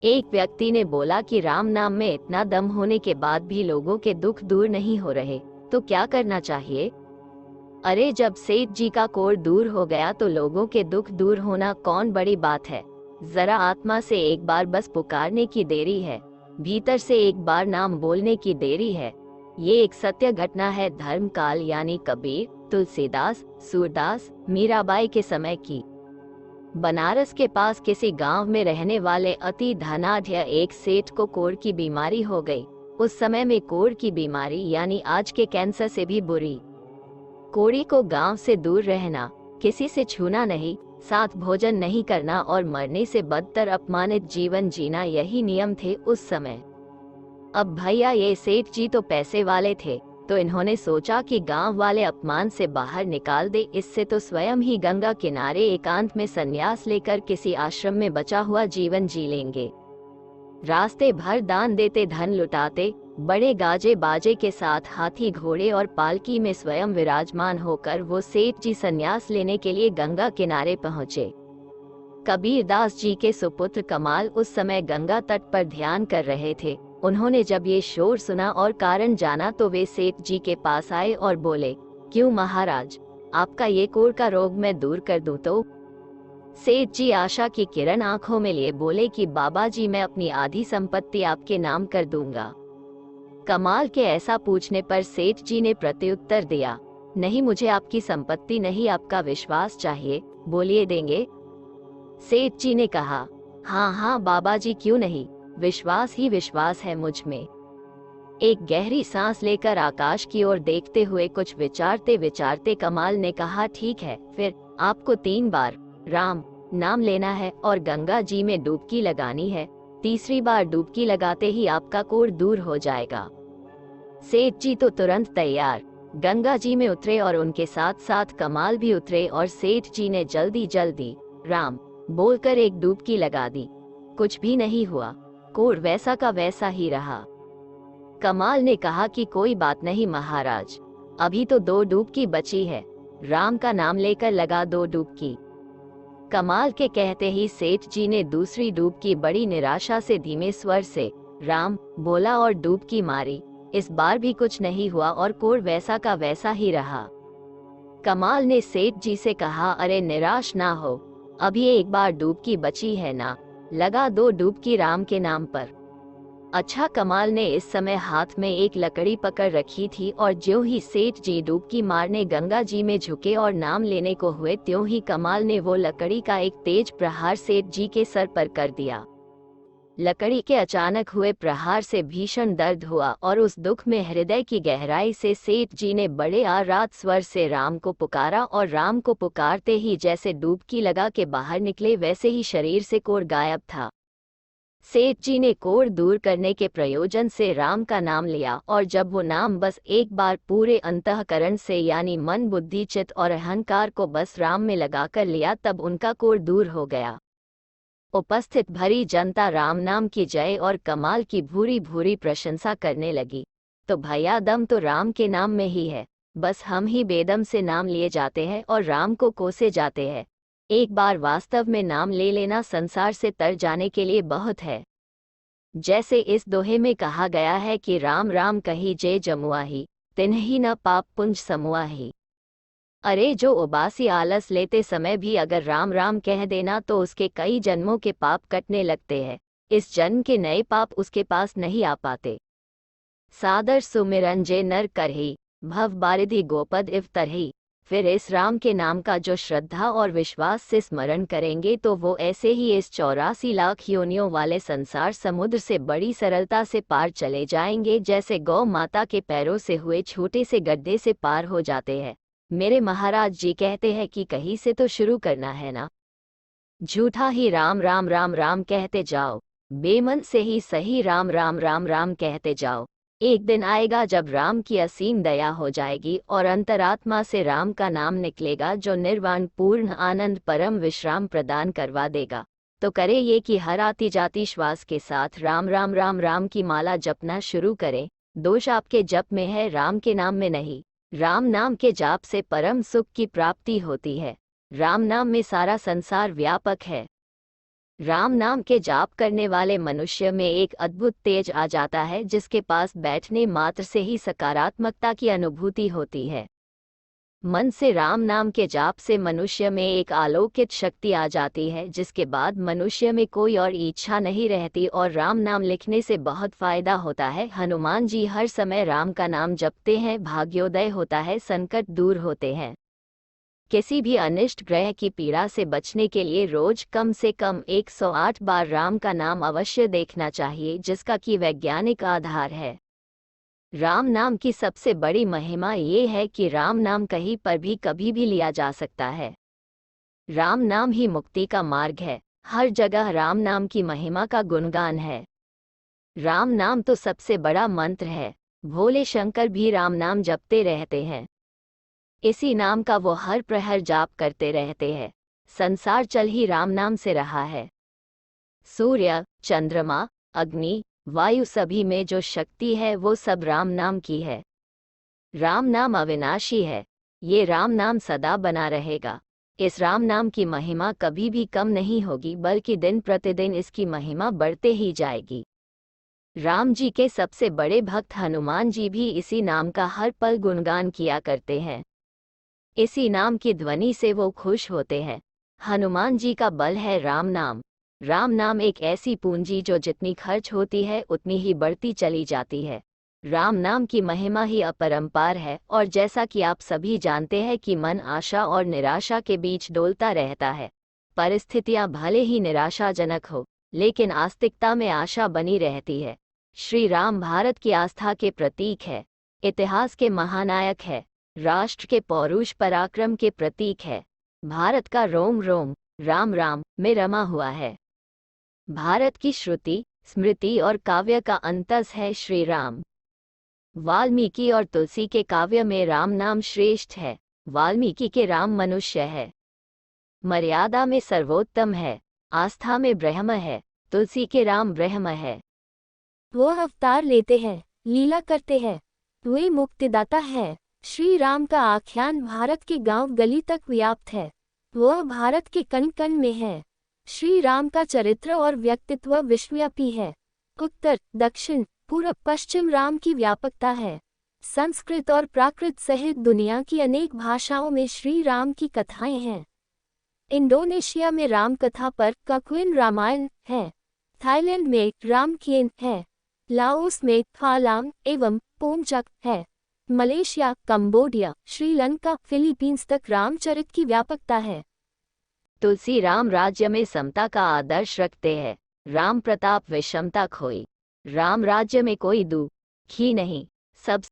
एक व्यक्ति ने बोला कि राम नाम में इतना दम होने के बाद भी लोगों के दुख दूर नहीं हो रहे, तो क्या करना चाहिए? अरे जब सेठ जी का कोढ़ दूर हो गया तो लोगों के दुख दूर होना कौन बड़ी बात है। जरा आत्मा से एक बार बस पुकारने की देरी है, भीतर से एक बार नाम बोलने की देरी है। ये एक सत्य घटना है धर्मकाल यानी कबीर, तुलसीदास, सूरदास, मीराबाई के समय की। बनारस के पास किसी गांव में रहने वाले अति धनाढ्य एक सेठ को कोढ़ की बीमारी हो गई। उस समय में कोढ़ की बीमारी यानी आज के कैंसर से भी बुरी। कोढ़ी को गांव से दूर रहना, किसी से छूना नहीं, साथ भोजन नहीं करना और मरने से बदतर अपमानित जीवन जीना, यही नियम थे उस समय। अब भैया ये सेठ जी तो पैसे वाले थे, तो इन्होंने सोचा कि गांव वाले अपमान से बाहर निकाल दे, इससे तो स्वयं ही गंगा किनारे एकांत में संन्यास लेकर किसी आश्रम में बचा हुआ जीवन जी लेंगे। रास्ते भर दान देते, धन लुटाते, बड़े गाजे बाजे के साथ हाथी घोड़े और पालकी में स्वयं विराजमान होकर वो सेठ जी संन्यास लेने के लिए गंगा किनारे पहुंचे। कबीरदास जी के सुपुत्र कमाल उस समय गंगा तट पर ध्यान कर रहे थे। उन्होंने जब ये शोर सुना और कारण जाना तो वे सेठ जी के पास आए और बोले, क्यों महाराज, आपका ये कोढ़ का रोग मैं दूर कर दूं तो? सेठ जी आशा की किरण आंखों में लिए बोले कि बाबा जी मैं अपनी आधी संपत्ति आपके नाम कर दूंगा। कमाल के ऐसा पूछने पर सेठ जी ने प्रत्युत्तर दिया, नहीं, मुझे आपकी संपत्ति नहीं, आपका विश्वास चाहिए, बोलिए देंगे? सेठ जी ने कहा, हाँ हाँ बाबा जी, क्यों नहीं, विश्वास ही विश्वास है मुझ में। एक गहरी सांस लेकर आकाश की ओर देखते हुए कुछ विचारते विचारते कमाल ने कहा, ठीक है, फिर आपको 3 बार राम नाम लेना है और गंगा जी में डुबकी लगानी है। तीसरी बार डुबकी लगाते ही आपका कोढ़ दूर हो जाएगा। सेठ जी तो तुरंत तैयार गंगा जी में उतरे और उनके साथ साथ कमाल भी उतरे और सेठ जी ने जल्दी जल्दी राम बोलकर एक डुबकी लगा दी। कुछ भी नहीं हुआ, कोढ़ वैसा का वैसा ही रहा। कमाल ने कहा कि कोई बात नहीं महाराज, अभी तो 2 डुबकी बची है, राम का नाम लेकर लगा 2 डुबकी। कमाल के कहते ही सेठ जी ने दूसरी डुबकी बड़ी निराशा से धीमे स्वर से राम बोला और डुबकी मारी। इस बार भी कुछ नहीं हुआ और कोढ़ वैसा का वैसा ही रहा। कमाल ने सेठ जी से कहा, अरे निराश ना हो, अभी एक बार डुबकी बची है ना, लगा 2 डुबकी राम के नाम पर। अच्छा, कमाल ने इस समय हाथ में एक लकड़ी पकड़ रखी थी और ज्यों ही सेठ जी डुबकी मारने गंगा जी में झुके और नाम लेने को हुए, त्यों ही कमाल ने वो लकड़ी का एक तेज प्रहार सेठ जी के सर पर कर दिया। लकड़ी के अचानक हुए प्रहार से भीषण दर्द हुआ और उस दुख में हृदय की गहराई से सेठ जी ने बड़े आर्त स्वर से राम को पुकारा और राम को पुकारते ही जैसे डुबकी लगा के बाहर निकले वैसे ही शरीर से कोढ़ गायब था। सेठ जी ने कोढ़ दूर करने के प्रयोजन से राम का नाम लिया और जब वो नाम बस एक बार पूरे अंतःकरण से यानी मन, बुद्धि, चित्त और अहंकार को बस राम में लगाकर लिया, तब उनका कोढ़ दूर हो गया। उपस्थित भरी जनता राम नाम की जय और कमाल की भूरी भूरी प्रशंसा करने लगी। तो भैया दम तो राम के नाम में ही है, बस हम ही बेदम से नाम लिए जाते हैं और राम को कोसे जाते हैं। एक बार वास्तव में नाम ले लेना संसार से तर जाने के लिए बहुत है। जैसे इस दोहे में कहा गया है कि राम राम कही जे जमुआही, तिन्हि न पाप पुंज समुआही। अरे जो उबासी आलस लेते समय भी अगर राम राम कह देना तो उसके कई जन्मों के पाप कटने लगते हैं। इस जन्म के नए पाप उसके पास नहीं आ पाते। सादर सुमिरन जे नर करही, भव बारिधि गोपद इव तरही। फिर इस राम के नाम का जो श्रद्धा और विश्वास से स्मरण करेंगे तो वो ऐसे ही इस 84 लाख योनियों वाले संसार समुद्र से बड़ी सरलता से पार चले जाएंगे, जैसे गौ माता के पैरों से हुए छोटे से गड्ढे से पार हो जाते हैं। मेरे महाराज जी कहते हैं कि कहीं से तो शुरू करना है ना। झूठा ही राम राम राम राम कहते जाओ, बेमन से ही सही राम राम राम राम कहते जाओ। एक दिन आएगा जब राम की असीम दया हो जाएगी और अंतरात्मा से राम का नाम निकलेगा जो निर्वाण पूर्ण आनंद परम विश्राम प्रदान करवा देगा। तो करे ये कि हर आती जाती श्वास के साथ राम राम राम राम की माला जपना शुरू करें। दोष आपके जप में है, राम के नाम में नहीं। राम नाम के जाप से परम सुख की प्राप्ति होती है। राम नाम में सारा संसार व्यापक है। राम नाम के जाप करने वाले मनुष्य में एक अद्भुत तेज आ जाता है, जिसके पास बैठने मात्र से ही सकारात्मकता की अनुभूति होती है। मन से राम नाम के जाप से मनुष्य में एक अलौकिक शक्ति आ जाती है, जिसके बाद मनुष्य में कोई और इच्छा नहीं रहती और राम नाम लिखने से बहुत फायदा होता है। हनुमान जी हर समय राम का नाम जपते हैं, भाग्योदय होता है, संकट दूर होते हैं। किसी भी अनिष्ट ग्रह की पीड़ा से बचने के लिए रोज कम से कम 108 बार राम का नाम अवश्य देखना चाहिए, जिसका कि वैज्ञानिक आधार है। राम नाम की सबसे बड़ी महिमा ये है कि राम नाम कहीं पर भी कभी भी लिया जा सकता है। राम नाम ही मुक्ति का मार्ग है। हर जगह राम नाम की महिमा का गुणगान है। राम नाम तो सबसे बड़ा मंत्र है। भोले शंकर भी राम नाम जपते रहते हैं। इसी नाम का वो हर प्रहर जाप करते रहते हैं। संसार चल ही राम नाम से रहा है। सूर्य, चंद्रमा, अग्नि, वायु सभी में जो शक्ति है वो सब राम नाम की है। राम नाम अविनाशी है। ये राम नाम सदा बना रहेगा। इस राम नाम की महिमा कभी भी कम नहीं होगी, बल्कि दिन प्रतिदिन इसकी महिमा बढ़ते ही जाएगी। राम जी के सबसे बड़े भक्त हनुमान जी भी इसी नाम का हर पल गुणगान किया करते हैं। इसी नाम की ध्वनि से वो खुश होते हैं। हनुमान जी का बल है राम नाम। राम नाम एक ऐसी पूंजी जो जितनी खर्च होती है उतनी ही बढ़ती चली जाती है। राम नाम की महिमा ही अपरंपार है, और जैसा कि आप सभी जानते हैं कि मन आशा और निराशा के बीच डोलता रहता है। परिस्थितियां भले ही निराशाजनक हो, लेकिन आस्तिकता में आशा बनी रहती है। श्री राम भारत की आस्था के प्रतीक है, इतिहास के महानायक है, राष्ट्र के पौरुष पराक्रम के प्रतीक है। भारत का रोम रोम राम राम में रमा हुआ है। भारत की श्रुति, स्मृति और काव्य का अंतस है श्री राम। वाल्मीकि और तुलसी के काव्य में राम नाम श्रेष्ठ है। वाल्मीकि के राम मनुष्य है, मर्यादा में सर्वोत्तम है, आस्था में ब्रह्म है। तुलसी के राम ब्रह्म है। वो अवतार लेते हैं, लीला करते हैं, वे मुक्तिदाता है। श्री राम का आख्यान भारत के गांव गली तक व्याप्त है। वह भारत के कण कण में है। श्री राम का चरित्र और व्यक्तित्व विश्वव्यापी है। उत्तर, दक्षिण, पूर्व, पश्चिम राम की व्यापकता है। संस्कृत और प्राकृत सहित दुनिया की अनेक भाषाओं में श्री राम की कथाएं हैं। इंडोनेशिया में राम कथा पर कक्विन रामायण है। थाईलैंड में रामकियन है। लाओस में फालांग एवं पोमचक है। मलेशिया, कंबोडिया, श्रीलंका, फिलीपींस तक रामचरित की व्यापकता है। तुलसी राम राज्य में समता का आदर्श रखते हैं। राम प्रताप विषमता खोई। राम राज्य में कोई दुख ही नहीं, सब